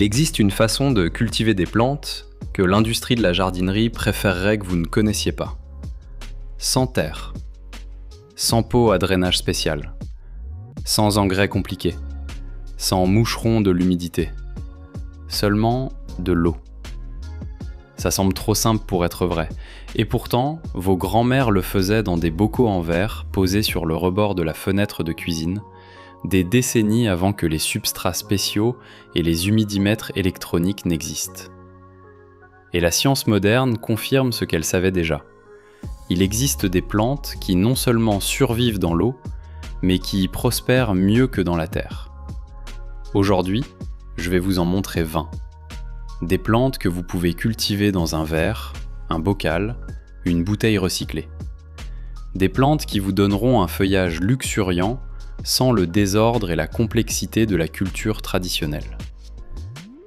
Il existe une façon de cultiver des plantes que l'industrie de la jardinerie préférerait que vous ne connaissiez pas. Sans terre, sans pot à drainage spécial, sans engrais compliqués, sans moucheron de l'humidité, seulement de l'eau. Ça semble trop simple pour être vrai, et pourtant, vos grands-mères le faisaient dans des bocaux en verre posés sur le rebord de la fenêtre de cuisine, des décennies avant que les substrats spéciaux et les humidimètres électroniques n'existent. Et la science moderne confirme ce qu'elle savait déjà. Il existe des plantes qui non seulement survivent dans l'eau, mais qui y prospèrent mieux que dans la terre. Aujourd'hui, je vais vous en montrer 20. Des plantes que vous pouvez cultiver dans un verre, un bocal, une bouteille recyclée. Des plantes qui vous donneront un feuillage luxuriant sans le désordre et la complexité de la culture traditionnelle.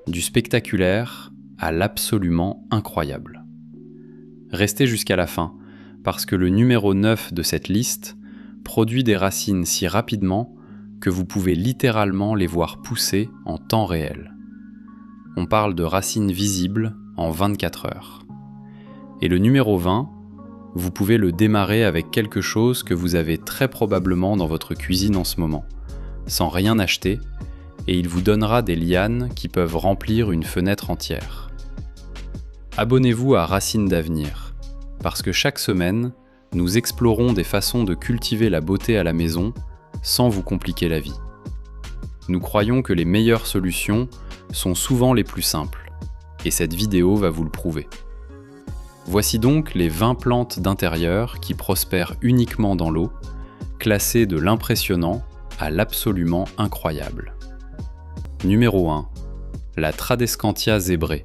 Du spectaculaire à l'absolument incroyable. Restez jusqu'à la fin, parce que le numéro 9 de cette liste produit des racines si rapidement que vous pouvez littéralement les voir pousser en temps réel. On parle de racines visibles en 24 heures. Et le numéro 20, vous pouvez le démarrer avec quelque chose que vous avez très probablement dans votre cuisine en ce moment, sans rien acheter, et il vous donnera des lianes qui peuvent remplir une fenêtre entière. Abonnez-vous à Racines d'Avenir, parce que chaque semaine, nous explorons des façons de cultiver la beauté à la maison sans vous compliquer la vie. Nous croyons que les meilleures solutions sont souvent les plus simples, et cette vidéo va vous le prouver. Voici donc les 20 plantes d'intérieur qui prospèrent uniquement dans l'eau, classées de l'impressionnant à l'absolument incroyable. Numéro 1. La Tradescantia zébrée,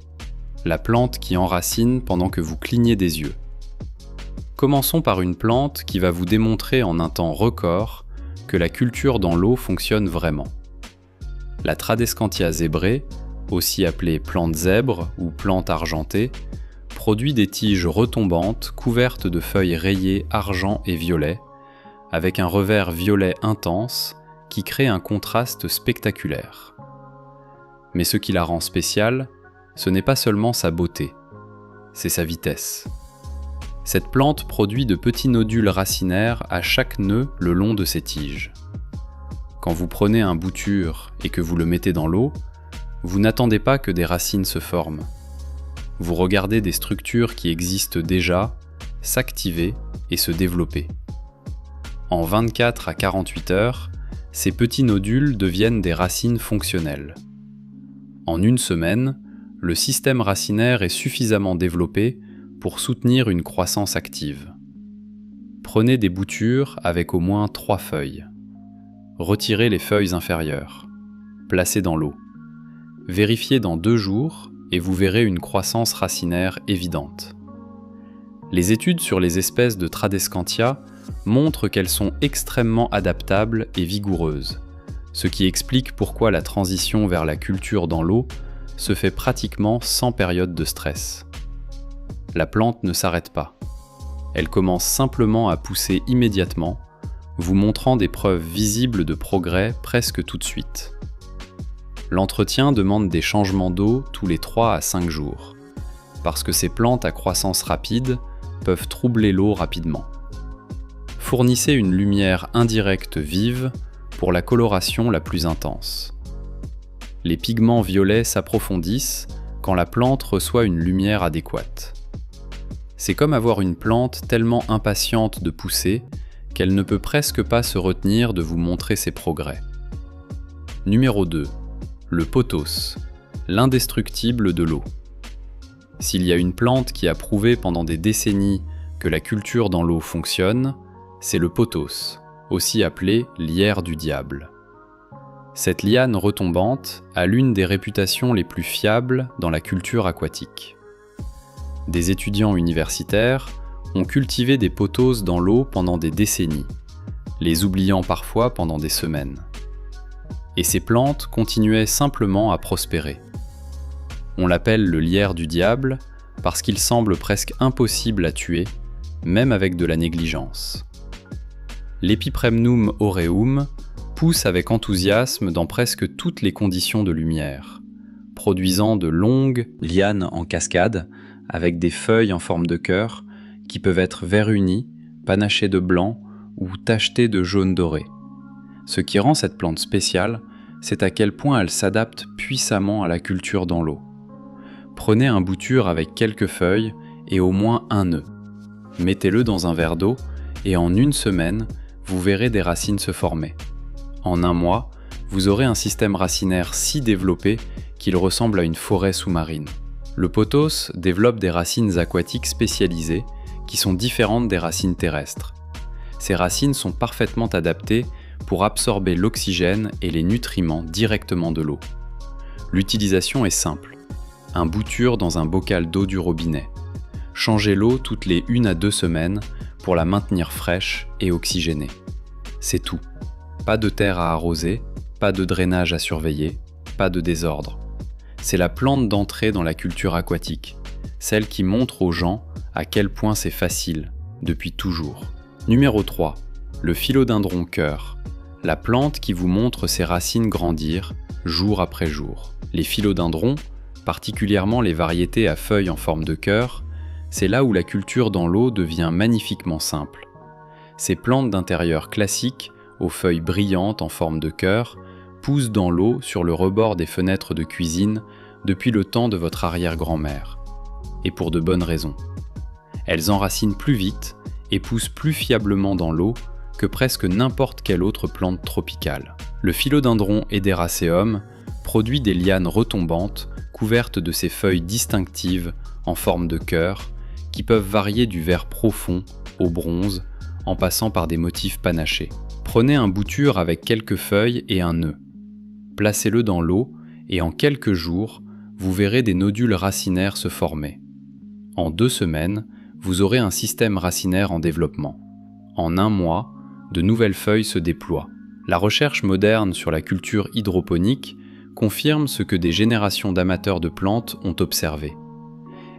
la plante qui enracine pendant que vous clignez des yeux. Commençons par une plante qui va vous démontrer en un temps record que la culture dans l'eau fonctionne vraiment. La Tradescantia zébrée, aussi appelée plante zèbre ou plante argentée, produit des tiges retombantes couvertes de feuilles rayées argent et violet, avec un revers violet intense qui crée un contraste spectaculaire. Mais ce qui la rend spéciale, ce n'est pas seulement sa beauté, c'est sa vitesse. Cette plante produit de petits nodules racinaires à chaque nœud le long de ses tiges. Quand vous prenez un bouture et que vous le mettez dans l'eau, vous n'attendez pas que des racines se forment. Vous regardez des structures qui existent déjà s'activer et se développer. En 24 à 48 heures, ces petits nodules deviennent des racines fonctionnelles. En une semaine, le système racinaire est suffisamment développé pour soutenir une croissance active. Prenez des boutures avec au moins 3 feuilles. Retirez les feuilles inférieures. Placez dans l'eau. Vérifiez dans 2 jours et vous verrez une croissance racinaire évidente. Les études sur les espèces de Tradescantia montrent qu'elles sont extrêmement adaptables et vigoureuses, ce qui explique pourquoi la transition vers la culture dans l'eau se fait pratiquement sans période de stress. La plante ne s'arrête pas. Elle commence simplement à pousser immédiatement, vous montrant des preuves visibles de progrès presque tout de suite. L'entretien demande des changements d'eau tous les 3 à 5 jours, parce que ces plantes à croissance rapide peuvent troubler l'eau rapidement. Fournissez une lumière indirecte vive pour la coloration la plus intense. Les pigments violets s'approfondissent quand la plante reçoit une lumière adéquate. C'est comme avoir une plante tellement impatiente de pousser qu'elle ne peut presque pas se retenir de vous montrer ses progrès. Numéro 2. Le pothos, l'indestructible de l'eau. S'il y a une plante qui a prouvé pendant des décennies que la culture dans l'eau fonctionne, c'est le pothos, aussi appelé lierre du diable. Cette liane retombante a l'une des réputations les plus fiables dans la culture aquatique. Des étudiants universitaires ont cultivé des pothos dans l'eau pendant des décennies, les oubliant parfois pendant des semaines. Et ces plantes continuaient simplement à prospérer. On l'appelle le lierre du diable parce qu'il semble presque impossible à tuer, même avec de la négligence. L'Epipremnum aureum pousse avec enthousiasme dans presque toutes les conditions de lumière, produisant de longues lianes en cascade avec des feuilles en forme de cœur qui peuvent être vert-unies, panachées de blanc ou tachetées de jaune doré. Ce qui rend cette plante spéciale, c'est à quel point elle s'adapte puissamment à la culture dans l'eau. Prenez un bouture avec quelques feuilles et au moins un nœud. Mettez-le dans un verre d'eau et en 1 semaine, vous verrez des racines se former. En 1 mois, vous aurez un système racinaire si développé qu'il ressemble à une forêt sous-marine. Le pothos développe des racines aquatiques spécialisées qui sont différentes des racines terrestres. Ces racines sont parfaitement adaptées pour absorber l'oxygène et les nutriments directement de l'eau. L'utilisation est simple. Un bouture dans un bocal d'eau du robinet. Changez l'eau toutes les 1 à 2 semaines pour la maintenir fraîche et oxygénée. C'est tout. Pas de terre à arroser, pas de drainage à surveiller, pas de désordre. C'est la plante d'entrée dans la culture aquatique, celle qui montre aux gens à quel point c'est facile, depuis toujours. Numéro 3. Le philodendron cœur. La plante qui vous montre ses racines grandir, jour après jour. Les philodendrons, particulièrement les variétés à feuilles en forme de cœur, c'est là où la culture dans l'eau devient magnifiquement simple. Ces plantes d'intérieur classiques, aux feuilles brillantes en forme de cœur, poussent dans l'eau sur le rebord des fenêtres de cuisine depuis le temps de votre arrière-grand-mère. Et pour de bonnes raisons. Elles enracinent plus vite et poussent plus fiablement dans l'eau que presque n'importe quelle autre plante tropicale. Le philodendron Ederaceum produit des lianes retombantes couvertes de ces feuilles distinctives en forme de cœur qui peuvent varier du vert profond au bronze en passant par des motifs panachés. Prenez un bouture avec quelques feuilles et un nœud. Placez-le dans l'eau et en quelques jours, vous verrez des nodules racinaires se former. En 2 semaines, vous aurez un système racinaire en développement. En 1 mois, de nouvelles feuilles se déploient. La recherche moderne sur la culture hydroponique confirme ce que des générations d'amateurs de plantes ont observé.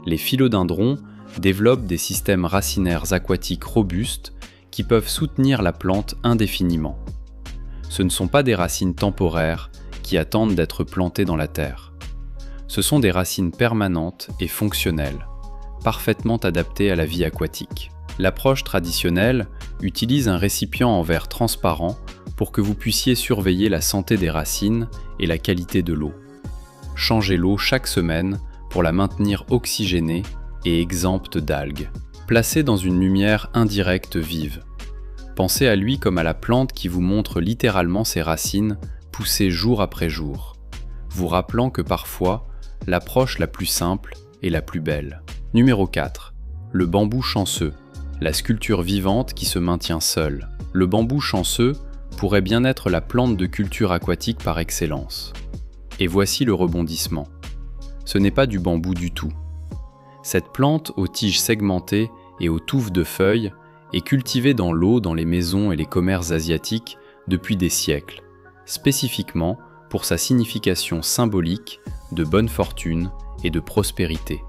Les philodendrons développent des systèmes racinaires aquatiques robustes qui peuvent soutenir la plante indéfiniment. Ce ne sont pas des racines temporaires qui attendent d'être plantées dans la terre. Ce sont des racines permanentes et fonctionnelles, parfaitement adaptées à la vie aquatique. L'approche traditionnelle utilise un récipient en verre transparent pour que vous puissiez surveiller la santé des racines et la qualité de l'eau. Changez l'eau chaque semaine pour la maintenir oxygénée et exempte d'algues. Placez dans une lumière indirecte vive. Pensez à lui comme à la plante qui vous montre littéralement ses racines pousser jour après jour, vous rappelant que parfois, l'approche la plus simple est la plus belle. Numéro 4. Le bambou chanceux, la sculpture vivante qui se maintient seule. Le bambou chanceux pourrait bien être la plante de culture aquatique par excellence. Et voici le rebondissement. Ce n'est pas du bambou du tout. Cette plante aux tiges segmentées et aux touffes de feuilles est cultivée dans l'eau dans les maisons et les commerces asiatiques depuis des siècles, spécifiquement pour sa signification symbolique de bonne fortune et de prospérité.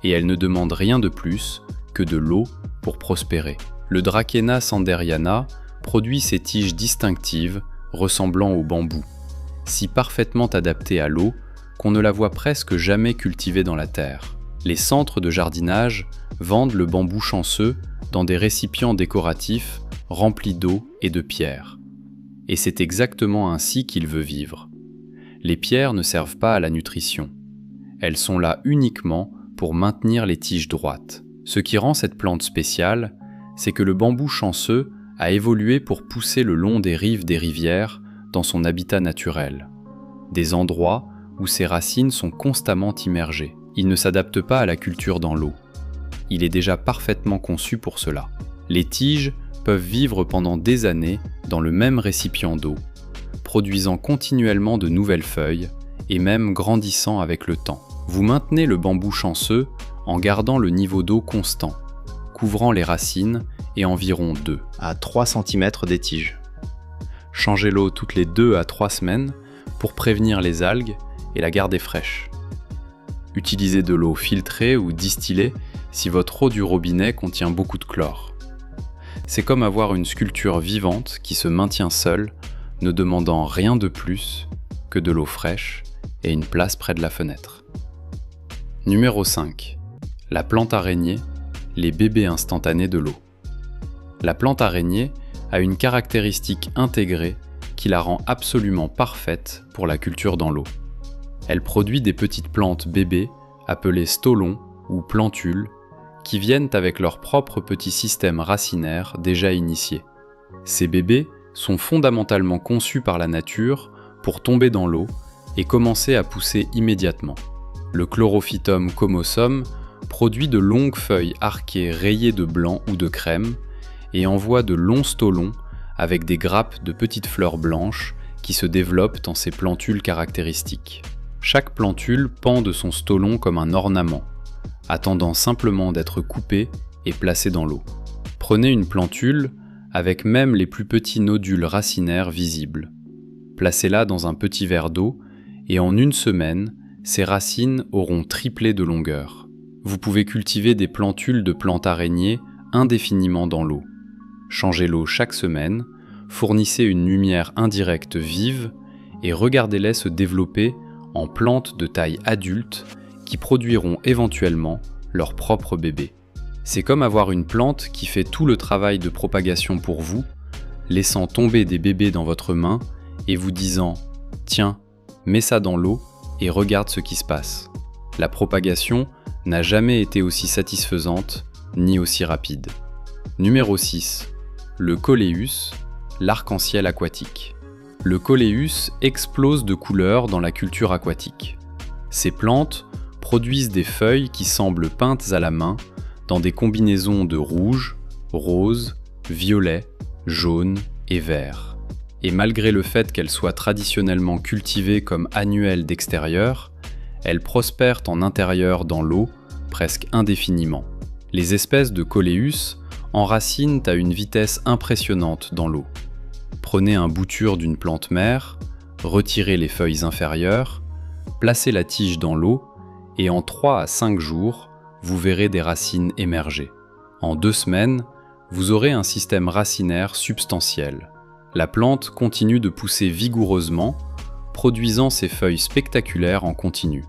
Et elle ne demande rien de plus que de l'eau pour prospérer. Le Dracæna sanderiana produit ces tiges distinctives ressemblant au bambou, si parfaitement adaptées à l'eau qu'on ne la voit presque jamais cultivée dans la terre. Les centres de jardinage vendent le bambou chanceux dans des récipients décoratifs remplis d'eau et de pierres. Et c'est exactement ainsi qu'il veut vivre. Les pierres ne servent pas à la nutrition. Elles sont là uniquement pour maintenir les tiges droites. Ce qui rend cette plante spéciale, c'est que le bambou chanceux a évolué pour pousser le long des rives des rivières dans son habitat naturel. Des endroits où ses racines sont constamment immergées. Il ne s'adapte pas à la culture dans l'eau. Il est déjà parfaitement conçu pour cela. Les tiges peuvent vivre pendant des années dans le même récipient d'eau, produisant continuellement de nouvelles feuilles et même grandissant avec le temps. Vous maintenez le bambou chanceux en gardant le niveau d'eau constant, couvrant les racines et environ 2 à 3 cm des tiges. Changez l'eau toutes les 2 à 3 semaines pour prévenir les algues et la garder fraîche. Utilisez de l'eau filtrée ou distillée si votre eau du robinet contient beaucoup de chlore. C'est comme avoir une sculpture vivante qui se maintient seule, ne demandant rien de plus que de l'eau fraîche et une place près de la fenêtre. Numéro 5. La plante araignée, les bébés instantanés de l'eau. La plante araignée a une caractéristique intégrée qui la rend absolument parfaite pour la culture dans l'eau. Elle produit des petites plantes bébés appelées stolons ou plantules qui viennent avec leur propre petit système racinaire déjà initié. Ces bébés sont fondamentalement conçus par la nature pour tomber dans l'eau et commencer à pousser immédiatement. Le Chlorophytum comosum produit de longues feuilles arquées rayées de blanc ou de crème et envoie de longs stolons avec des grappes de petites fleurs blanches qui se développent dans ces plantules caractéristiques. Chaque plantule pend de son stolon comme un ornement, attendant simplement d'être coupé et placé dans l'eau. Prenez une plantule avec même les plus petits nodules racinaires visibles. Placez-la dans un petit verre d'eau et en une semaine, ses racines auront triplé de longueur. Vous pouvez cultiver des plantules de plantes araignées indéfiniment dans l'eau. Changez l'eau chaque semaine, fournissez une lumière indirecte vive et regardez-les se développer en plantes de taille adulte qui produiront éventuellement leur propre bébé. C'est comme avoir une plante qui fait tout le travail de propagation pour vous, laissant tomber des bébés dans votre main et vous disant « Tiens, mets ça dans l'eau et regarde ce qui se passe ». La propagation n'a jamais été aussi satisfaisante ni aussi rapide. Numéro 6. Le coléus, l'arc-en-ciel aquatique. Le coléus explose de couleurs dans la culture aquatique. Ces plantes produisent des feuilles qui semblent peintes à la main dans des combinaisons de rouge, rose, violet, jaune et vert. Et malgré le fait qu'elles soient traditionnellement cultivées comme annuelles d'extérieur, elles prospèrent en intérieur dans l'eau presque indéfiniment. Les espèces de coléus enracinent à une vitesse impressionnante dans l'eau. Prenez un bouture d'une plante mère, retirez les feuilles inférieures, placez la tige dans l'eau et en 3 à 5 jours, vous verrez des racines émerger. En 2 semaines, vous aurez un système racinaire substantiel. La plante continue de pousser vigoureusement, produisant ses feuilles spectaculaires en continu.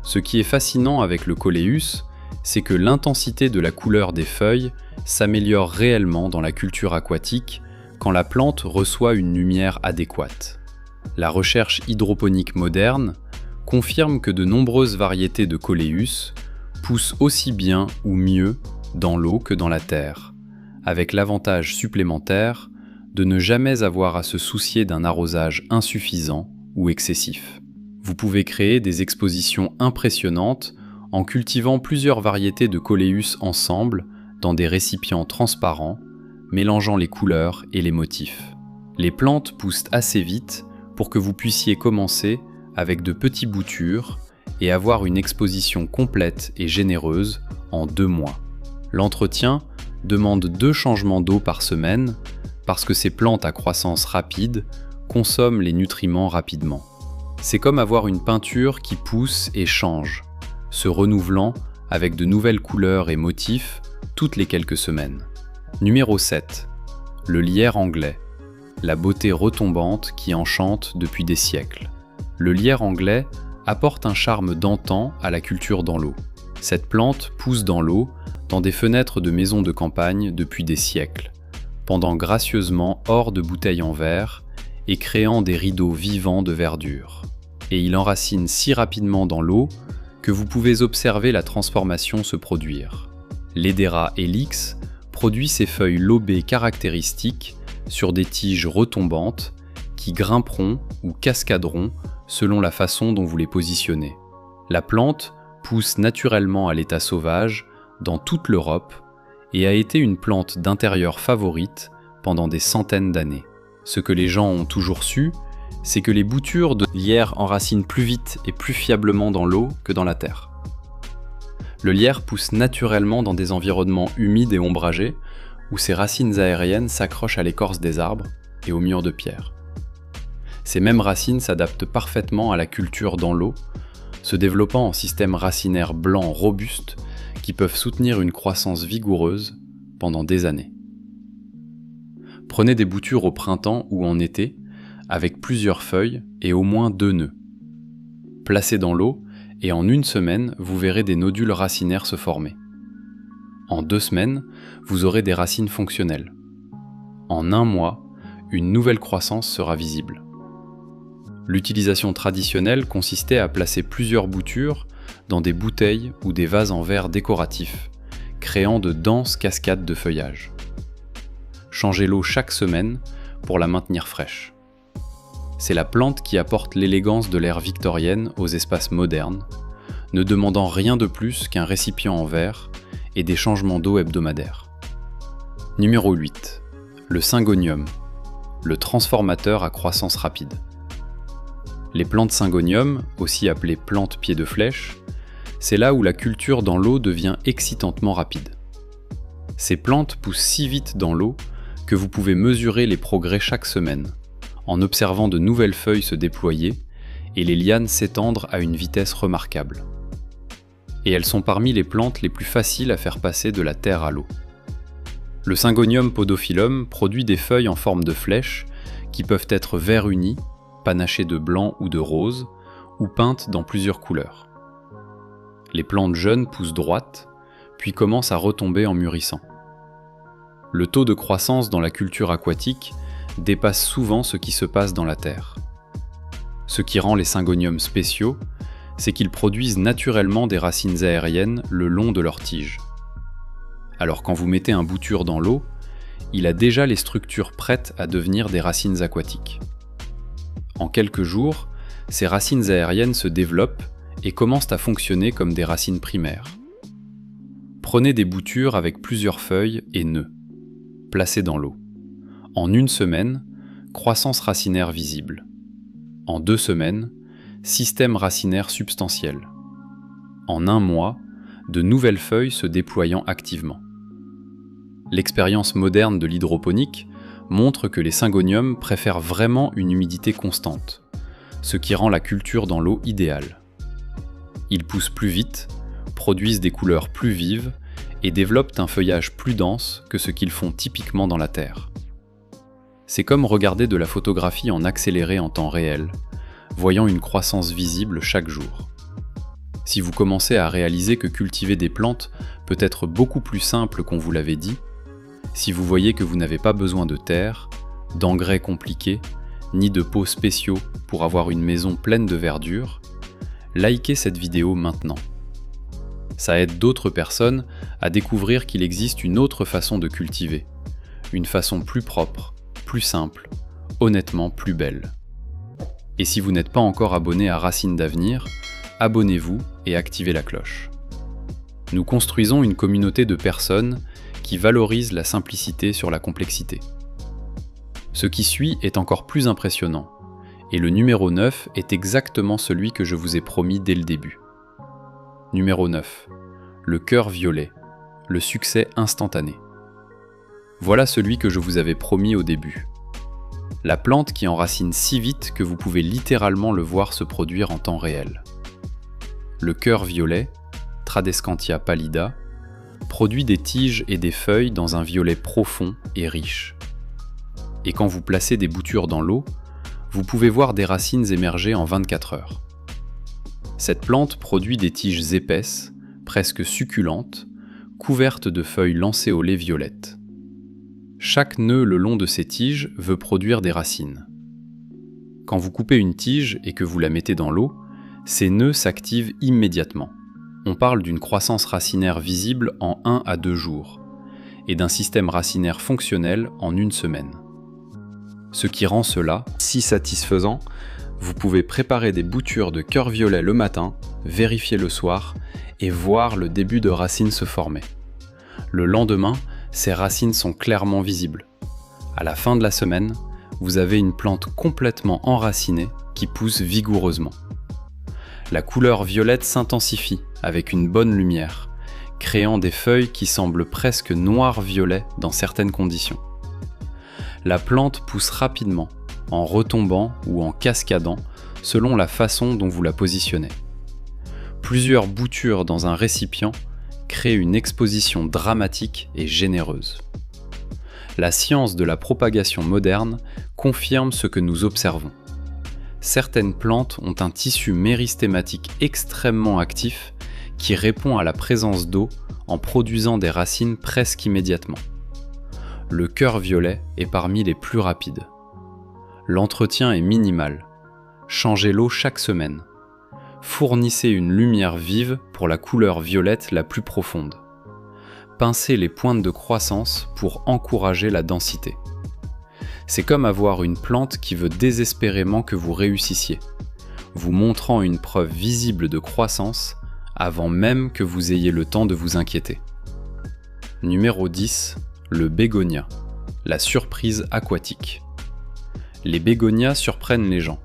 Ce qui est fascinant avec le coléus, c'est que l'intensité de la couleur des feuilles s'améliore réellement dans la culture aquatique quand la plante reçoit une lumière adéquate. La recherche hydroponique moderne confirme que de nombreuses variétés de coléus poussent aussi bien ou mieux dans l'eau que dans la terre, avec l'avantage supplémentaire de ne jamais avoir à se soucier d'un arrosage insuffisant ou excessif. Vous pouvez créer des expositions impressionnantes en cultivant plusieurs variétés de coléus ensemble dans des récipients transparents, mélangeant les couleurs et les motifs. Les plantes poussent assez vite pour que vous puissiez commencer avec de petits boutures et avoir une exposition complète et généreuse en 2 mois. L'entretien demande 2 changements d'eau par semaine parce que ces plantes à croissance rapide consomment les nutriments rapidement. C'est comme avoir une peinture qui pousse et change, se renouvelant avec de nouvelles couleurs et motifs toutes les quelques semaines. Numéro 7. Le lierre anglais, la beauté retombante qui enchante depuis des siècles. Le lierre anglais apporte un charme d'antan à la culture dans l'eau. Cette plante pousse dans l'eau, dans des fenêtres de maisons de campagne depuis des siècles, pendant gracieusement hors de bouteilles en verre et créant des rideaux vivants de verdure. Et il enracine si rapidement dans l'eau que vous pouvez observer la transformation se produire. L'Edera helix produit ses feuilles lobées caractéristiques sur des tiges retombantes qui grimperont ou cascaderont selon la façon dont vous les positionnez. La plante pousse naturellement à l'état sauvage dans toute l'Europe et a été une plante d'intérieur favorite pendant des centaines d'années. Ce que les gens ont toujours su, c'est que les boutures de lierre enracinent plus vite et plus fiablement dans l'eau que dans la terre. Le lierre pousse naturellement dans des environnements humides et ombragés, où ses racines aériennes s'accrochent à l'écorce des arbres et aux murs de pierre. Ces mêmes racines s'adaptent parfaitement à la culture dans l'eau, se développant en systèmes racinaires blancs robustes qui peuvent soutenir une croissance vigoureuse pendant des années. Prenez des boutures au printemps ou en été, avec plusieurs feuilles et au moins 2 nœuds. Placez dans l'eau et en 1 semaine, vous verrez des nodules racinaires se former. En 2 semaines, vous aurez des racines fonctionnelles. En 1 mois, une nouvelle croissance sera visible. L'utilisation traditionnelle consistait à placer plusieurs boutures dans des bouteilles ou des vases en verre décoratifs, créant de denses cascades de feuillage. Changez l'eau chaque semaine pour la maintenir fraîche. C'est la plante qui apporte l'élégance de l'ère victorienne aux espaces modernes, ne demandant rien de plus qu'un récipient en verre et des changements d'eau hebdomadaires. Numéro 8. Le syngonium, le transformateur à croissance rapide. Les plantes syngonium, aussi appelées plantes pieds de flèche, c'est là où la culture dans l'eau devient excitantement rapide. Ces plantes poussent si vite dans l'eau que vous pouvez mesurer les progrès chaque semaine, en observant de nouvelles feuilles se déployer et les lianes s'étendre à une vitesse remarquable. Et elles sont parmi les plantes les plus faciles à faire passer de la terre à l'eau. Le syngonium podophyllum produit des feuilles en forme de flèche qui peuvent être vert uni, panachées de blanc ou de rose, ou peintes dans plusieurs couleurs. Les plantes jeunes poussent droites, puis commencent à retomber en mûrissant. Le taux de croissance dans la culture aquatique dépasse souvent ce qui se passe dans la terre. Ce qui rend les syngoniums spéciaux, c'est qu'ils produisent naturellement des racines aériennes le long de leurs tiges. Alors quand vous mettez un bouture dans l'eau, il a déjà les structures prêtes à devenir des racines aquatiques. En quelques jours, ces racines aériennes se développent et commencent à fonctionner comme des racines primaires. Prenez des boutures avec plusieurs feuilles et nœuds. Placez dans l'eau. En 1 semaine, croissance racinaire visible. En 2 semaines, système racinaire substantiel. En 1 mois, de nouvelles feuilles se déployant activement. L'expérience moderne de l'hydroponique montre que les syngoniums préfèrent vraiment une humidité constante, ce qui rend la culture dans l'eau idéale. Ils poussent plus vite, produisent des couleurs plus vives et développent un feuillage plus dense que ce qu'ils font typiquement dans la terre. C'est comme regarder de la photographie en accéléré en temps réel, voyant une croissance visible chaque jour. Si vous commencez à réaliser que cultiver des plantes peut être beaucoup plus simple qu'on vous l'avait dit, si vous voyez que vous n'avez pas besoin de terre, d'engrais compliqués, ni de pots spéciaux pour avoir une maison pleine de verdure, likez cette vidéo maintenant. Ça aide d'autres personnes à découvrir qu'il existe une autre façon de cultiver, une façon plus propre, plus simple, honnêtement plus belle. Et si vous n'êtes pas encore abonné à Racines d'Avenir, abonnez-vous et activez la cloche. Nous construisons une communauté de personnes qui valorisent la simplicité sur la complexité. Ce qui suit est encore plus impressionnant, et le numéro 9 est exactement celui que je vous ai promis dès le début. Numéro 9. Le cœur violet, le succès instantané. Voilà celui que je vous avais promis au début. La plante qui enracine si vite que vous pouvez littéralement le voir se produire en temps réel. Le cœur violet, Tradescantia pallida, produit des tiges et des feuilles dans un violet profond et riche. Et quand vous placez des boutures dans l'eau, vous pouvez voir des racines émerger en 24 heures. Cette plante produit des tiges épaisses, presque succulentes, couvertes de feuilles lancéolées violettes. Chaque nœud le long de ces tiges veut produire des racines. Quand vous coupez une tige et que vous la mettez dans l'eau, ces nœuds s'activent immédiatement. On parle d'une croissance racinaire visible en 1 à 2 jours, et d'un système racinaire fonctionnel en 1 semaine. Ce qui rend cela si satisfaisant, vous pouvez préparer des boutures de cœur violet le matin, vérifier le soir, et voir le début de racines se former. Le lendemain, ces racines sont clairement visibles. À la fin de la semaine, vous avez une plante complètement enracinée qui pousse vigoureusement. La couleur violette s'intensifie avec une bonne lumière, créant des feuilles qui semblent presque noir-violet dans certaines conditions. La plante pousse rapidement, en retombant ou en cascadant selon la façon dont vous la positionnez. Plusieurs boutures dans un récipient créent une exposition dramatique et généreuse. La science de la propagation moderne confirme ce que nous observons. Certaines plantes ont un tissu méristématique extrêmement actif qui répond à la présence d'eau en produisant des racines presque immédiatement. Le cœur violet est parmi les plus rapides. L'entretien est minimal. Changez l'eau chaque semaine. Fournissez une lumière vive pour la couleur violette la plus profonde. Pincez les pointes de croissance pour encourager la densité. C'est comme avoir une plante qui veut désespérément que vous réussissiez, vous montrant une preuve visible de croissance avant même que vous ayez le temps de vous inquiéter. Numéro 10, le bégonia, la surprise aquatique. Les bégonias surprennent les gens.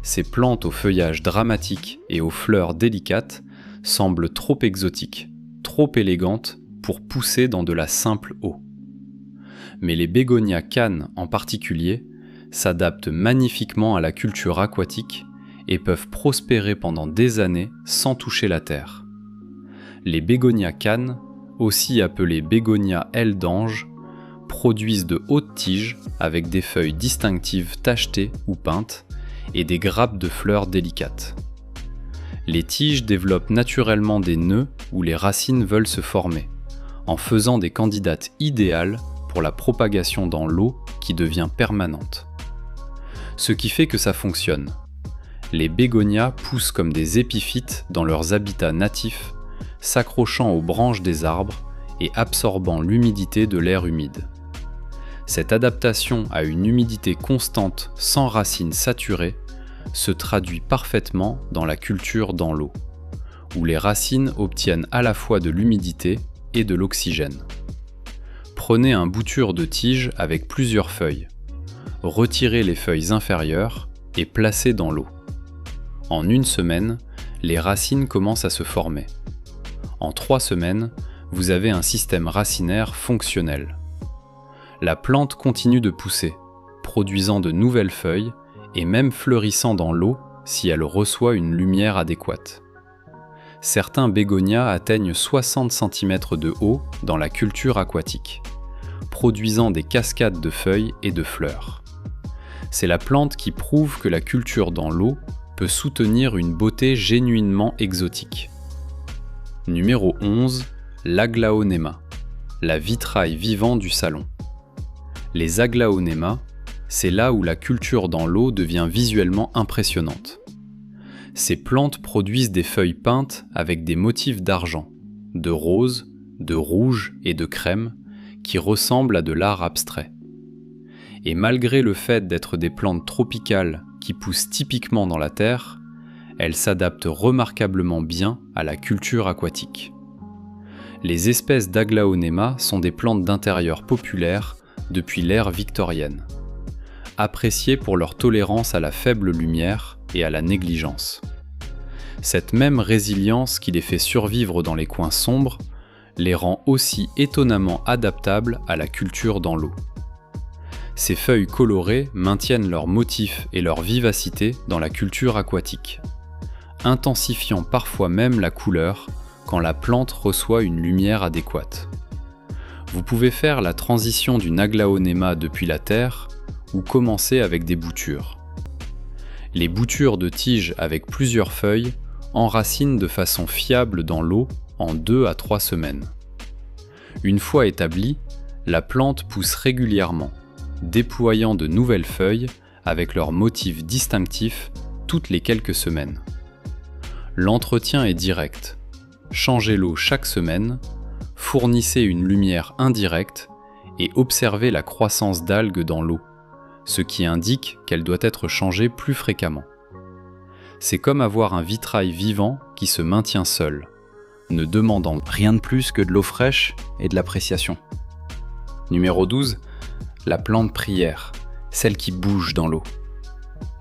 Ces plantes au feuillage dramatique et aux fleurs délicates semblent trop exotiques, trop élégantes pour pousser dans de la simple eau. Mais les bégonias cannes en particulier s'adaptent magnifiquement à la culture aquatique et peuvent prospérer pendant des années sans toucher la terre. Les bégonias cannes, aussi appelées bégonias ailes d'ange, produisent de hautes tiges avec des feuilles distinctives tachetées ou peintes et des grappes de fleurs délicates. Les tiges développent naturellement des nœuds où les racines veulent se former, en faisant des candidates idéales pour la propagation dans l'eau qui devient permanente. Ce qui fait que ça fonctionne. Les bégonias poussent comme des épiphytes dans leurs habitats natifs, s'accrochant aux branches des arbres et absorbant l'humidité de l'air humide. Cette adaptation à une humidité constante sans racines saturées se traduit parfaitement dans la culture dans l'eau, où les racines obtiennent à la fois de l'humidité et de l'oxygène. Prenez un bouture de tige avec plusieurs feuilles. Retirez les feuilles inférieures et placez dans l'eau. En 1 semaine, les racines commencent à se former. En 3 semaines, vous avez un système racinaire fonctionnel. La plante continue de pousser, produisant de nouvelles feuilles et même fleurissant dans l'eau si elle reçoit une lumière adéquate. Certains bégonias atteignent 60 cm de haut dans la culture aquatique, produisant des cascades de feuilles et de fleurs. C'est la plante qui prouve que la culture dans l'eau peut soutenir une beauté genuinement exotique. Numéro 11, l'aglaonema, la vitraille vivant du salon. Les aglaonema, c'est là où la culture dans l'eau devient visuellement impressionnante. Ces plantes produisent des feuilles peintes avec des motifs d'argent, de rose, de rouge et de crème qui ressemblent à de l'art abstrait. Et malgré le fait d'être des plantes tropicales qui poussent typiquement dans la terre, elles s'adaptent remarquablement bien à la culture aquatique. Les espèces d'aglaonema sont des plantes d'intérieur populaires depuis l'ère victorienne, appréciées pour leur tolérance à la faible lumière et à la négligence. Cette même résilience qui les fait survivre dans les coins sombres les rend aussi étonnamment adaptables à la culture dans l'eau. Ces feuilles colorées maintiennent leur motif et leur vivacité dans la culture aquatique, intensifiant parfois même la couleur quand la plante reçoit une lumière adéquate. Vous pouvez faire la transition d'une aglaonema depuis la terre ou commencer avec des boutures. Les boutures de tiges avec plusieurs feuilles enracinent de façon fiable dans l'eau en 2 à 3 semaines. Une fois établie, la plante pousse régulièrement, déployant de nouvelles feuilles avec leurs motifs distinctifs toutes les quelques semaines. L'entretien est direct. Changez l'eau chaque semaine, fournissez une lumière indirecte et observez la croissance d'algues dans l'eau, ce qui indique qu'elle doit être changée plus fréquemment. C'est comme avoir un vitrail vivant qui se maintient seul, ne demandant rien de plus que de l'eau fraîche et de l'appréciation. Numéro 12, la plante prière, celle qui bouge dans l'eau.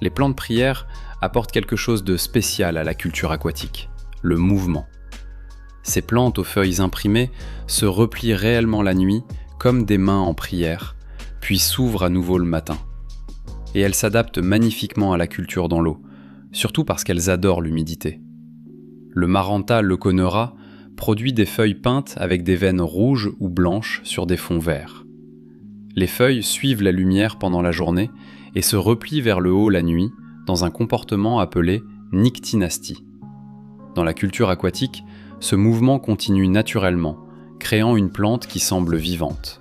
Les plantes prières apportent quelque chose de spécial à la culture aquatique, le mouvement. Ces plantes aux feuilles imprimées se replient réellement la nuit comme des mains en prière, puis s'ouvrent à nouveau le matin. Et elles s'adaptent magnifiquement à la culture dans l'eau, surtout parce qu'elles adorent l'humidité. Le Maranta leuconera produit des feuilles peintes avec des veines rouges ou blanches sur des fonds verts. Les feuilles suivent la lumière pendant la journée et se replient vers le haut la nuit dans un comportement appelé nyctinastie. Dans la culture aquatique, ce mouvement continue naturellement, créant une plante qui semble vivante.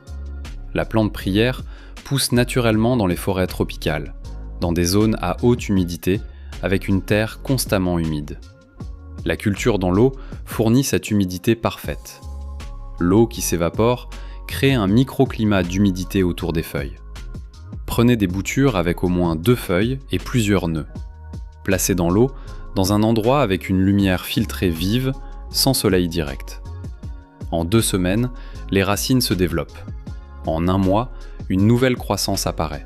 La plante prière pousse naturellement dans les forêts tropicales, dans des zones à haute humidité, avec une terre constamment humide. La culture dans l'eau fournit cette humidité parfaite. L'eau qui s'évapore crée un microclimat d'humidité autour des feuilles. Prenez des boutures avec au moins 2 feuilles et plusieurs nœuds. Placez dans l'eau, dans un endroit avec une lumière filtrée vive, sans soleil direct. En 2 semaines, les racines se développent. En 1 mois, une nouvelle croissance apparaît.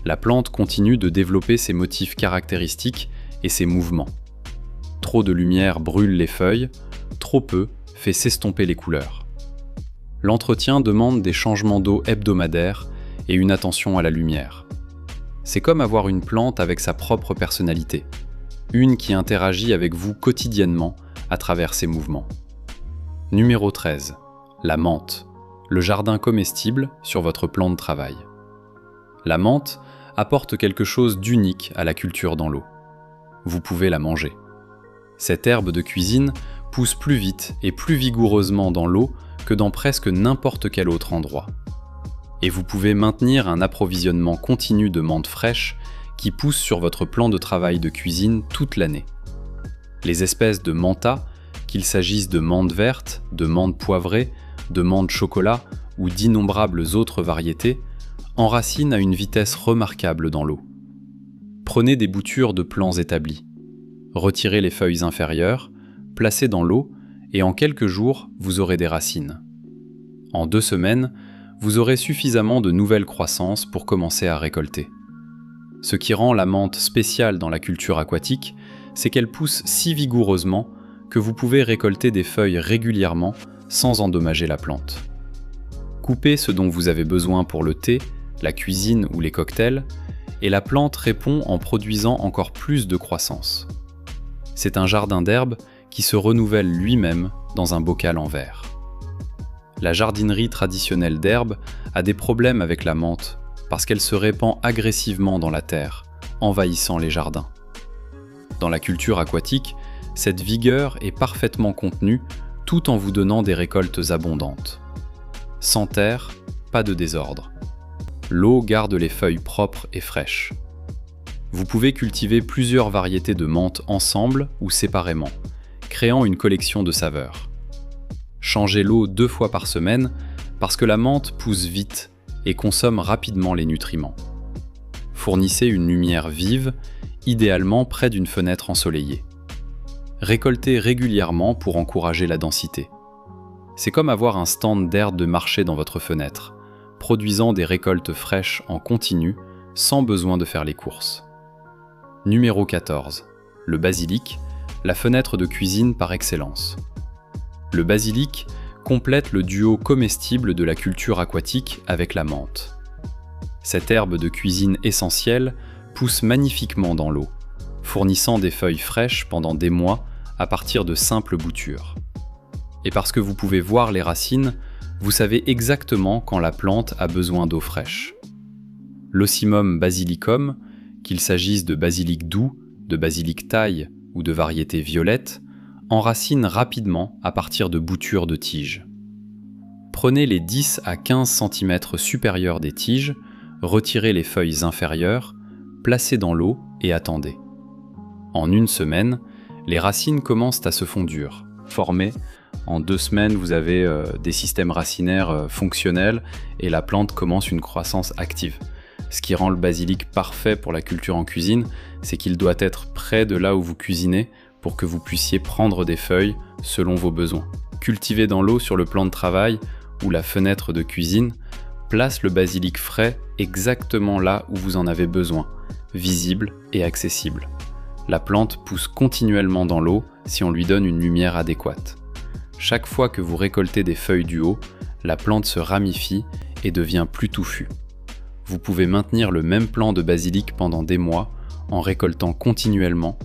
La plante continue de développer ses motifs caractéristiques et ses mouvements. Trop de lumière brûle les feuilles, trop peu fait s'estomper les couleurs. L'entretien demande des changements d'eau hebdomadaires et une attention à la lumière. C'est comme avoir une plante avec sa propre personnalité, une qui interagit avec vous quotidiennement à travers ses mouvements. Numéro 13. La menthe, le jardin comestible sur votre plan de travail. La menthe apporte quelque chose d'unique à la culture dans l'eau. Vous pouvez la manger. Cette herbe de cuisine pousse plus vite et plus vigoureusement dans l'eau que dans presque n'importe quel autre endroit. Et vous pouvez maintenir un approvisionnement continu de menthe fraîche qui pousse sur votre plan de travail de cuisine toute l'année. Les espèces de mentha, qu'il s'agisse de menthe verte, de menthe poivrée, de menthe chocolat ou d'innombrables autres variétés, enracinent à une vitesse remarquable dans l'eau. Prenez des boutures de plants établis. Retirez les feuilles inférieures, placez dans l'eau et en quelques jours, vous aurez des racines. En 2 semaines, vous aurez suffisamment de nouvelles croissances pour commencer à récolter. Ce qui rend la menthe spéciale dans la culture aquatique, c'est qu'elle pousse si vigoureusement que vous pouvez récolter des feuilles régulièrement sans endommager la plante. Coupez ce dont vous avez besoin pour le thé, la cuisine ou les cocktails, et la plante répond en produisant encore plus de croissance. C'est un jardin d'herbes qui se renouvelle lui-même dans un bocal en verre. La jardinerie traditionnelle d'herbes a des problèmes avec la menthe parce qu'elle se répand agressivement dans la terre, envahissant les jardins. Dans la culture aquatique, cette vigueur est parfaitement contenue tout en vous donnant des récoltes abondantes. Sans terre, pas de désordre. L'eau garde les feuilles propres et fraîches. Vous pouvez cultiver plusieurs variétés de menthe ensemble ou séparément, créant une collection de saveurs. Changez l'eau 2 fois par semaine parce que la menthe pousse vite et consomme rapidement les nutriments. Fournissez une lumière vive, idéalement près d'une fenêtre ensoleillée. Récoltez régulièrement pour encourager la densité. C'est comme avoir un stand d'herbe de marché dans votre fenêtre, produisant des récoltes fraîches en continu sans besoin de faire les courses. Numéro 14. Le basilic, la fenêtre de cuisine par excellence. Le basilic complète le duo comestible de la culture aquatique avec la menthe. Cette herbe de cuisine essentielle pousse magnifiquement dans l'eau, fournissant des feuilles fraîches pendant des mois à partir de simples boutures. Et parce que vous pouvez voir les racines, vous savez exactement quand la plante a besoin d'eau fraîche. L'Ocimum basilicum, qu'il s'agisse de basilic doux, de basilic thaï ou de variétés violettes, enracine rapidement à partir de boutures de tiges. Prenez les 10 à 15 cm supérieurs des tiges, retirez les feuilles inférieures, placez dans l'eau et attendez. En 1 semaine, les racines commencent à se fondre, formées. En 2 semaines, vous avez des systèmes racinaires fonctionnels et la plante commence une croissance active. Ce qui rend le basilic parfait pour la culture en cuisine, c'est qu'il doit être près de là où vous cuisinez pour que vous puissiez prendre des feuilles selon vos besoins. Cultiver dans l'eau sur le plan de travail ou la fenêtre de cuisine place le basilic frais exactement là où vous en avez besoin, visible et accessible. La plante pousse continuellement dans l'eau si on lui donne une lumière adéquate. Chaque fois que vous récoltez des feuilles du haut, la plante se ramifie et devient plus touffue. Vous pouvez maintenir le même plan de basilic pendant des mois en récoltant continuellement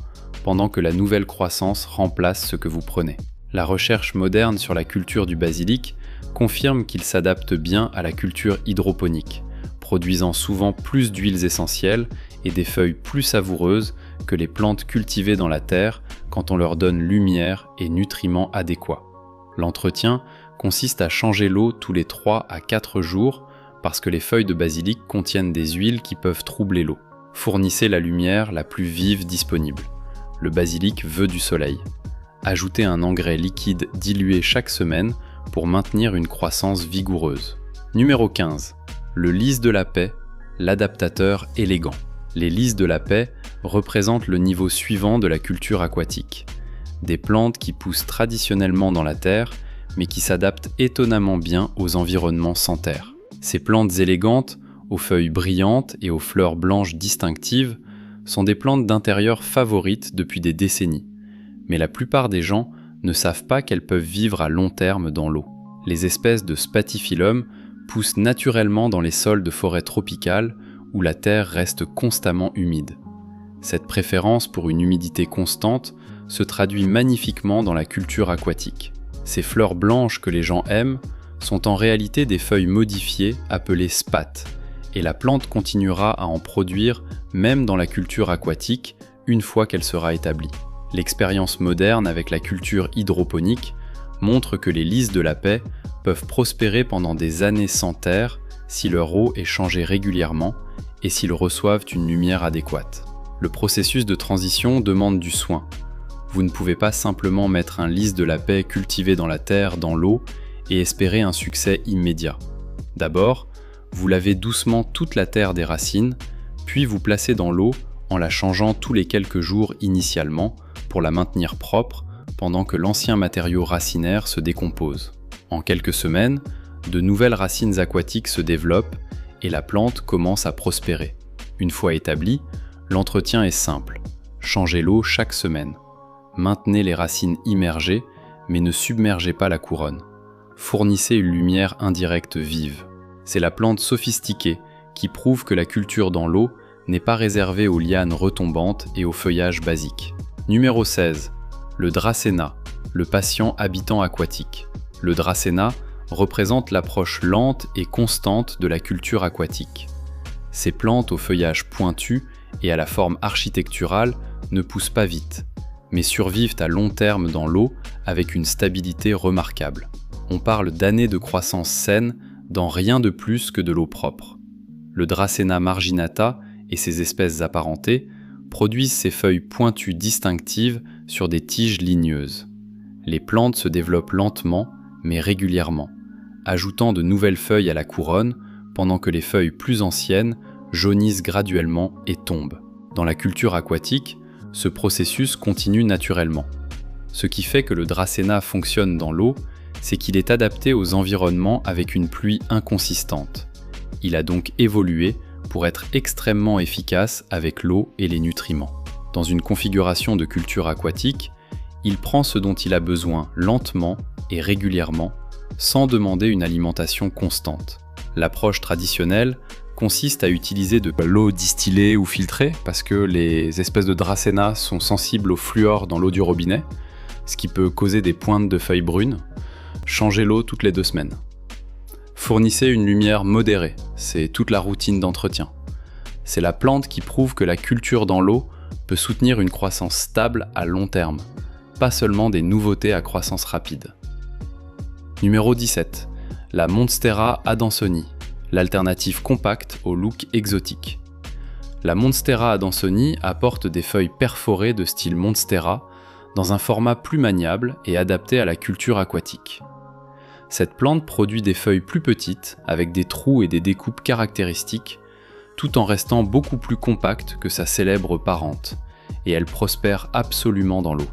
pendant que la nouvelle croissance remplace ce que vous prenez. La recherche moderne sur la culture du basilic confirme qu'il s'adapte bien à la culture hydroponique, produisant souvent plus d'huiles essentielles et des feuilles plus savoureuses que les plantes cultivées dans la terre quand on leur donne lumière et nutriments adéquats. L'entretien consiste à changer l'eau tous les 3 à 4 jours parce que les feuilles de basilic contiennent des huiles qui peuvent troubler l'eau. Fournissez la lumière la plus vive disponible. Le basilic veut du soleil. Ajoutez un engrais liquide dilué chaque semaine pour maintenir une croissance vigoureuse. Numéro 15. Le lys de la paix, l'adaptateur élégant. Les lys de la paix représentent le niveau suivant de la culture aquatique. Des plantes qui poussent traditionnellement dans la terre, mais qui s'adaptent étonnamment bien aux environnements sans terre. Ces plantes élégantes, aux feuilles brillantes et aux fleurs blanches distinctives, sont des plantes d'intérieur favorites depuis des décennies. Mais la plupart des gens ne savent pas qu'elles peuvent vivre à long terme dans l'eau. Les espèces de Spathiphyllum poussent naturellement dans les sols de forêts tropicales où la terre reste constamment humide. Cette préférence pour une humidité constante se traduit magnifiquement dans la culture aquatique. Ces fleurs blanches que les gens aiment sont en réalité des feuilles modifiées appelées spathes, et la plante continuera à en produire même dans la culture aquatique une fois qu'elle sera établie. L'expérience moderne avec la culture hydroponique montre que les lys de la paix peuvent prospérer pendant des années sans terre si leur eau est changée régulièrement et s'ils reçoivent une lumière adéquate. Le processus de transition demande du soin. Vous ne pouvez pas simplement mettre un lys de la paix cultivé dans la terre, dans l'eau, et espérer un succès immédiat. D'abord, vous lavez doucement toute la terre des racines, puis vous placez dans l'eau en la changeant tous les quelques jours initialement pour la maintenir propre pendant que l'ancien matériau racinaire se décompose. En quelques semaines, de nouvelles racines aquatiques se développent et la plante commence à prospérer. Une fois établie, l'entretien est simple. Changez l'eau chaque semaine. Maintenez les racines immergées, mais ne submergez pas la couronne. Fournissez une lumière indirecte vive. C'est la plante sophistiquée qui prouve que la culture dans l'eau n'est pas réservée aux lianes retombantes et au feuillage basique. Numéro 16. Le Dracæna, le patient habitant aquatique. Le Dracæna représente l'approche lente et constante de la culture aquatique. Ces plantes au feuillage pointu et à la forme architecturale ne poussent pas vite, mais survivent à long terme dans l'eau avec une stabilité remarquable. On parle d'années de croissance saine dans rien de plus que de l'eau propre. Le Dracæna marginata et ses espèces apparentées produisent ces feuilles pointues distinctives sur des tiges ligneuses. Les plantes se développent lentement, mais régulièrement, ajoutant de nouvelles feuilles à la couronne, pendant que les feuilles plus anciennes jaunissent graduellement et tombent. Dans la culture aquatique, ce processus continue naturellement. Ce qui fait que le Dracæna fonctionne dans l'eau, c'est qu'il est adapté aux environnements avec une pluie inconsistante. Il a donc évolué pour être extrêmement efficace avec l'eau et les nutriments. Dans une configuration de culture aquatique, il prend ce dont il a besoin lentement et régulièrement, sans demander une alimentation constante. L'approche traditionnelle consiste à utiliser de l'eau distillée ou filtrée, parce que les espèces de Dracæna sont sensibles au fluor dans l'eau du robinet, ce qui peut causer des pointes de feuilles brunes. Changez l'eau toutes les 2 semaines. Fournissez une lumière modérée, c'est toute la routine d'entretien. C'est la plante qui prouve que la culture dans l'eau peut soutenir une croissance stable à long terme, pas seulement des nouveautés à croissance rapide. Numéro 17. La Monstera adansoni, l'alternative compacte au look exotique. La Monstera adansoni apporte des feuilles perforées de style Monstera dans un format plus maniable et adapté à la culture aquatique. Cette plante produit des feuilles plus petites, avec des trous et des découpes caractéristiques, tout en restant beaucoup plus compacte que sa célèbre parente, et elle prospère absolument dans l'eau.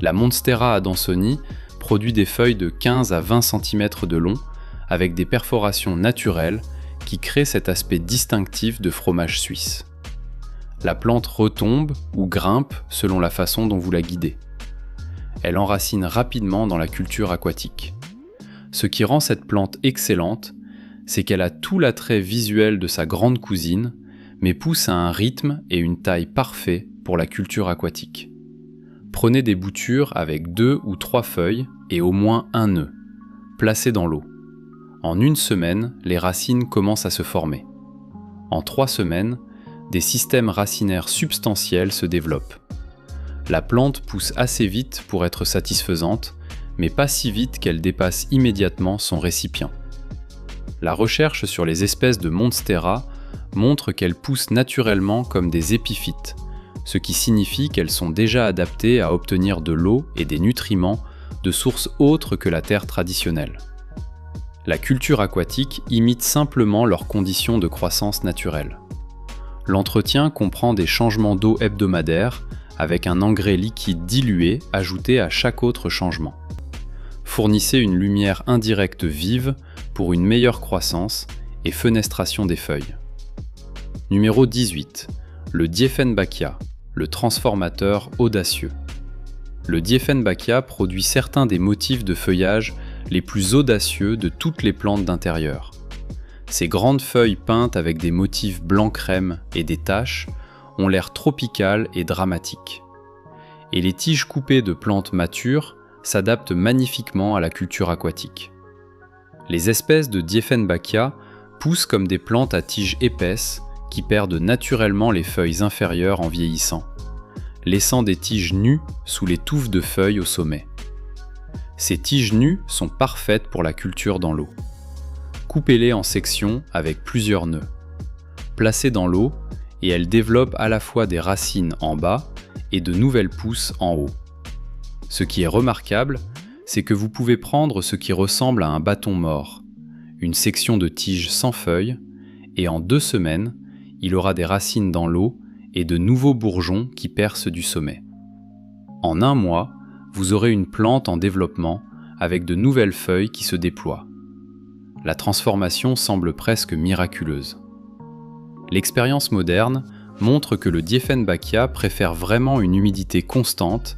La Monstera adansoni produit des feuilles de 15 à 20 cm de long, avec des perforations naturelles qui créent cet aspect distinctif de fromage suisse. La plante retombe ou grimpe selon la façon dont vous la guidez. Elle enracine rapidement dans la culture aquatique. Ce qui rend cette plante excellente, c'est qu'elle a tout l'attrait visuel de sa grande cousine, mais pousse à un rythme et une taille parfaits pour la culture aquatique. Prenez des boutures avec 2 ou 3 feuilles et au moins un nœud. Placez dans l'eau. En 1 semaine, les racines commencent à se former. En 3 semaines, des systèmes racinaires substantiels se développent. La plante pousse assez vite pour être satisfaisante, mais pas si vite qu'elle dépasse immédiatement son récipient. La recherche sur les espèces de Monstera montre qu'elles poussent naturellement comme des épiphytes, ce qui signifie qu'elles sont déjà adaptées à obtenir de l'eau et des nutriments de sources autres que la terre traditionnelle. La culture aquatique imite simplement leurs conditions de croissance naturelles. L'entretien comprend des changements d'eau hebdomadaires avec un engrais liquide dilué ajouté à chaque autre changement. Fournissez une lumière indirecte vive pour une meilleure croissance et fenestration des feuilles. Numéro 18. Le Dieffenbachia, le transformateur audacieux. Le Dieffenbachia produit certains des motifs de feuillage les plus audacieux de toutes les plantes d'intérieur. Ses grandes feuilles peintes avec des motifs blanc crème et des taches ont l'air tropical et dramatique. Et les tiges coupées de plantes matures s'adaptent magnifiquement à la culture aquatique. Les espèces de Dieffenbachia poussent comme des plantes à tiges épaisses qui perdent naturellement les feuilles inférieures en vieillissant, laissant des tiges nues sous les touffes de feuilles au sommet. Ces tiges nues sont parfaites pour la culture dans l'eau. Coupez-les en sections avec plusieurs nœuds. Placez dans l'eau et elles développent à la fois des racines en bas et de nouvelles pousses en haut. Ce qui est remarquable, c'est que vous pouvez prendre ce qui ressemble à un bâton mort, une section de tige sans feuilles, et en 2 semaines, il aura des racines dans l'eau et de nouveaux bourgeons qui percent du sommet. En 1 mois, vous aurez une plante en développement avec de nouvelles feuilles qui se déploient. La transformation semble presque miraculeuse. L'expérience moderne montre que le Dieffenbachia préfère vraiment une humidité constante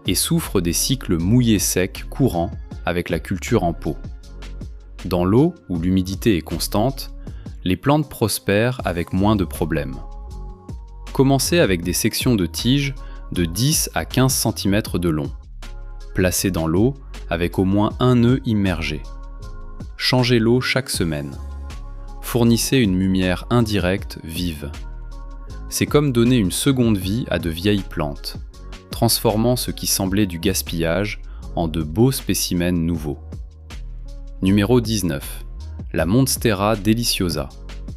et souffre des cycles mouillés-secs courants avec la culture en pot. Dans l'eau, où l'humidité est constante, les plantes prospèrent avec moins de problèmes. Commencez avec des sections de tiges de 10 à 15 cm de long. Placez dans l'eau avec au moins un nœud immergé. Changez l'eau chaque semaine. Fournissez une lumière indirecte vive. C'est comme donner une seconde vie à de vieilles plantes, transformant ce qui semblait du gaspillage en de beaux spécimens nouveaux. Numéro 19. La Monstera deliciosa,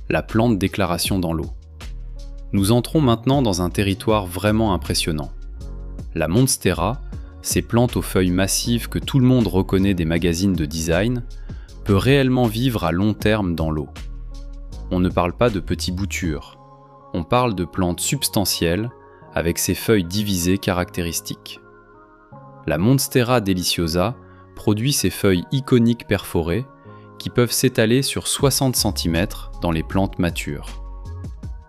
la plante d'éclaration dans l'eau. Nous entrons maintenant dans un territoire vraiment impressionnant. La Monstera, ces plantes aux feuilles massives que tout le monde reconnaît des magazines de design, peut réellement vivre à long terme dans l'eau. On ne parle pas de petits boutures, on parle de plantes substantielles avec ses feuilles divisées caractéristiques. La Monstera deliciosa produit ces feuilles iconiques perforées qui peuvent s'étaler sur 60 cm dans les plantes matures.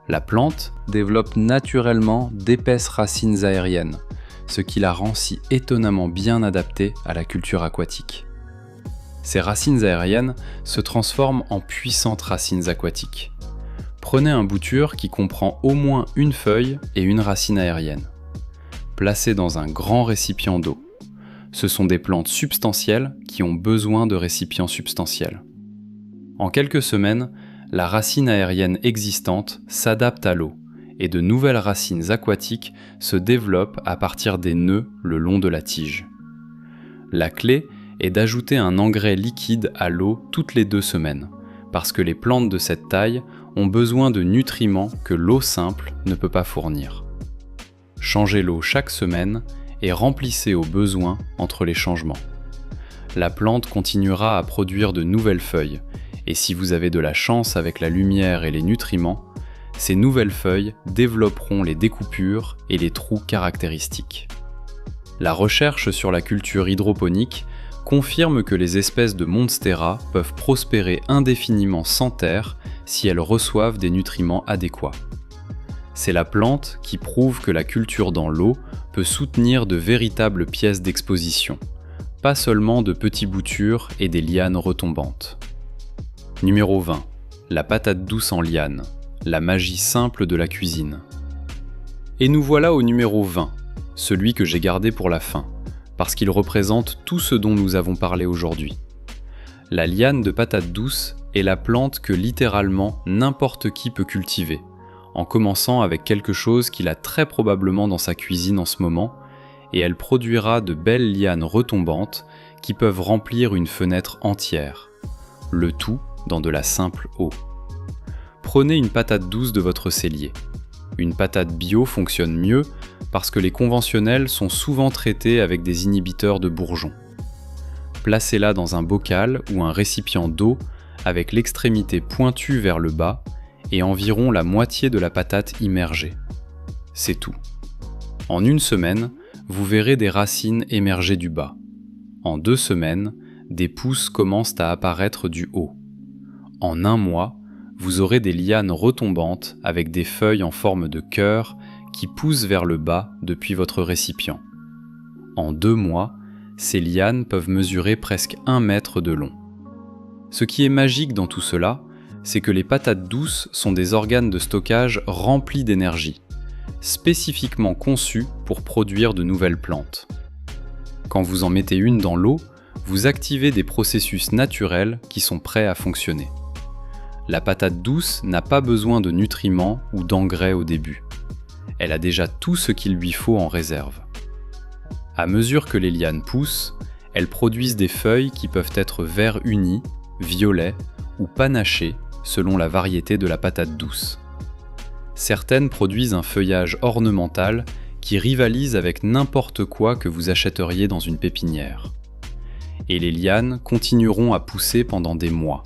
La plante développe naturellement d'épaisses racines aériennes, ce qui la rend si étonnamment bien adaptée à la culture aquatique. Ces racines aériennes se transforment en puissantes racines aquatiques. Prenez un bouture qui comprend au moins une feuille et une racine aérienne. Placez dans un grand récipient d'eau. Ce sont des plantes substantielles qui ont besoin de récipients substantiels. En quelques semaines, la racine aérienne existante s'adapte à l'eau et de nouvelles racines aquatiques se développent à partir des nœuds le long de la tige. La clé est d'ajouter un engrais liquide à l'eau toutes les 2 semaines, parce que les plantes de cette taille ont besoin de nutriments que l'eau simple ne peut pas fournir. Changez l'eau chaque semaine et remplissez au besoin entre les changements. La plante continuera à produire de nouvelles feuilles, et si vous avez de la chance avec la lumière et les nutriments, ces nouvelles feuilles développeront les découpures et les trous caractéristiques. La recherche sur la culture hydroponique confirme que les espèces de Monstera peuvent prospérer indéfiniment sans terre si elles reçoivent des nutriments adéquats. C'est la plante qui prouve que la culture dans l'eau peut soutenir de véritables pièces d'exposition, pas seulement de petits boutures et des lianes retombantes. Numéro 20. La patate douce en liane, la magie simple de la cuisine. Et nous voilà au numéro 20, celui que j'ai gardé pour la fin, parce qu'il représente tout ce dont nous avons parlé aujourd'hui. La liane de patate douce est la plante que littéralement n'importe qui peut cultiver, en commençant avec quelque chose qu'il a très probablement dans sa cuisine en ce moment, et elle produira de belles lianes retombantes qui peuvent remplir une fenêtre entière, le tout dans de la simple eau. Prenez une patate douce de votre cellier. Une patate bio fonctionne mieux parce que les conventionnelles sont souvent traitées avec des inhibiteurs de bourgeons. Placez-la dans un bocal ou un récipient d'eau avec l'extrémité pointue vers le bas et environ la moitié de la patate immergée. C'est tout. En 1 semaine, vous verrez des racines émerger du bas. En 2 semaines, des pousses commencent à apparaître du haut. En 1 mois, vous aurez des lianes retombantes avec des feuilles en forme de cœur qui poussent vers le bas depuis votre récipient. En 2 mois, ces lianes peuvent mesurer presque 1 mètre de long. Ce qui est magique dans tout cela, c'est que les patates douces sont des organes de stockage remplis d'énergie, spécifiquement conçus pour produire de nouvelles plantes. Quand vous en mettez une dans l'eau, vous activez des processus naturels qui sont prêts à fonctionner. La patate douce n'a pas besoin de nutriments ou d'engrais au début. Elle a déjà tout ce qu'il lui faut en réserve. À mesure que les lianes poussent, elles produisent des feuilles qui peuvent être vert uni, violet ou panaché selon la variété de la patate douce. Certaines produisent un feuillage ornemental qui rivalise avec n'importe quoi que vous achèteriez dans une pépinière. Et les lianes continueront à pousser pendant des mois,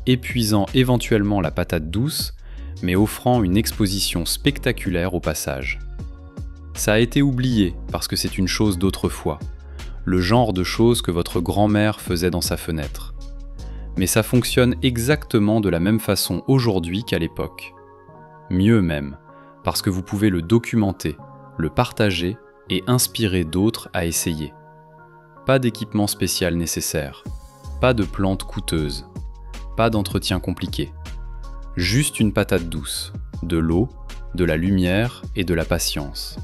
épuisant éventuellement la patate douce, mais offrant une exposition spectaculaire au passage. Ça a été oublié parce que c'est une chose d'autrefois, le genre de choses que votre grand-mère faisait dans sa fenêtre. Mais ça fonctionne exactement de la même façon aujourd'hui qu'à l'époque. Mieux même, parce que vous pouvez le documenter, le partager et inspirer d'autres à essayer. Pas d'équipement spécial nécessaire, pas de plantes coûteuses, pas d'entretien compliqué. Juste une patate douce, de l'eau, de la lumière et de la patience.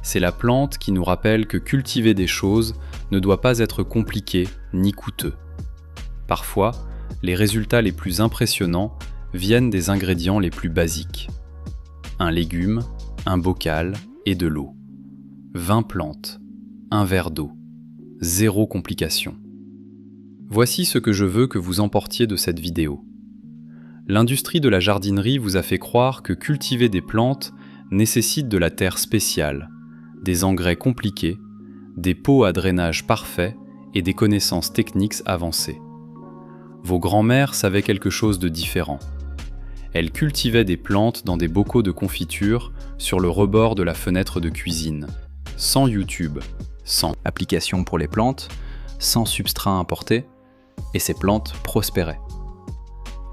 C'est la plante qui nous rappelle que cultiver des choses ne doit pas être compliqué ni coûteux. Parfois, les résultats les plus impressionnants viennent des ingrédients les plus basiques. Un légume, un bocal et de l'eau. 20 plantes, un verre d'eau. 0 complication. Voici ce que je veux que vous emportiez de cette vidéo. L'industrie de la jardinerie vous a fait croire que cultiver des plantes nécessite de la terre spéciale, des engrais compliqués, des pots à drainage parfaits et des connaissances techniques avancées. Vos grands-mères savaient quelque chose de différent. Elles cultivaient des plantes dans des bocaux de confiture sur le rebord de la fenêtre de cuisine, sans YouTube, sans application pour les plantes, sans substrat importé, et ces plantes prospéraient.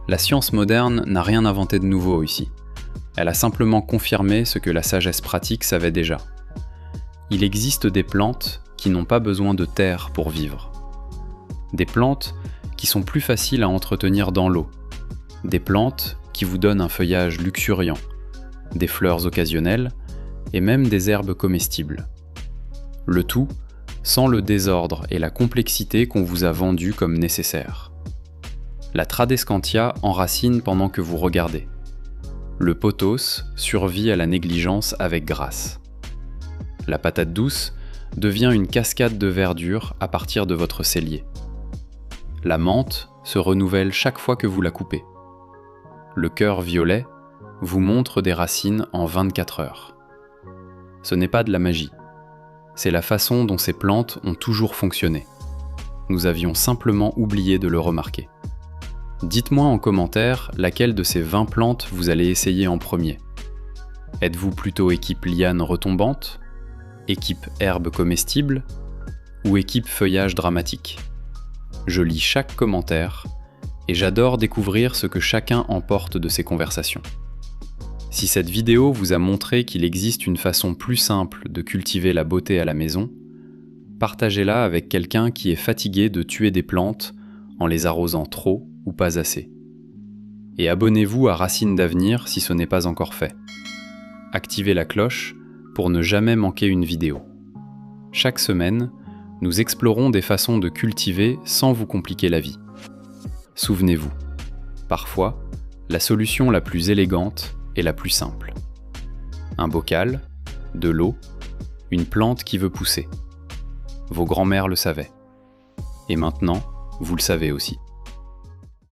La science moderne n'a rien inventé de nouveau ici. Elle a simplement confirmé ce que la sagesse pratique savait déjà. Il existe des plantes qui n'ont pas besoin de terre pour vivre. Des plantes qui sont plus faciles à entretenir dans l'eau. Des plantes qui vous donnent un feuillage luxuriant, des fleurs occasionnelles et même des herbes comestibles. Le tout sans le désordre et la complexité qu'on vous a vendus comme nécessaires. La Tradescantia enracine pendant que vous regardez. Le pothos survit à la négligence avec grâce. La patate douce devient une cascade de verdure à partir de votre cellier. La menthe se renouvelle chaque fois que vous la coupez. Le cœur violet vous montre des racines en 24 heures. Ce n'est pas de la magie. C'est la façon dont ces plantes ont toujours fonctionné. Nous avions simplement oublié de le remarquer. Dites-moi en commentaire laquelle de ces 20 plantes vous allez essayer en premier. Êtes-vous plutôt équipe liane retombante, équipe herbe comestible ou équipe feuillage dramatique? Je lis chaque commentaire et j'adore découvrir ce que chacun emporte de ces conversations. Si cette vidéo vous a montré qu'il existe une façon plus simple de cultiver la beauté à la maison, partagez-la avec quelqu'un qui est fatigué de tuer des plantes en les arrosant trop ou pas assez. Et abonnez-vous à Racines d'Avenir si ce n'est pas encore fait. Activez la cloche pour ne jamais manquer une vidéo. Chaque semaine, nous explorons des façons de cultiver sans vous compliquer la vie. Souvenez-vous, parfois, la solution la plus élégante est la plus simple. Un bocal, de l'eau, une plante qui veut pousser. Vos grands-mères le savaient. Et maintenant, vous le savez aussi.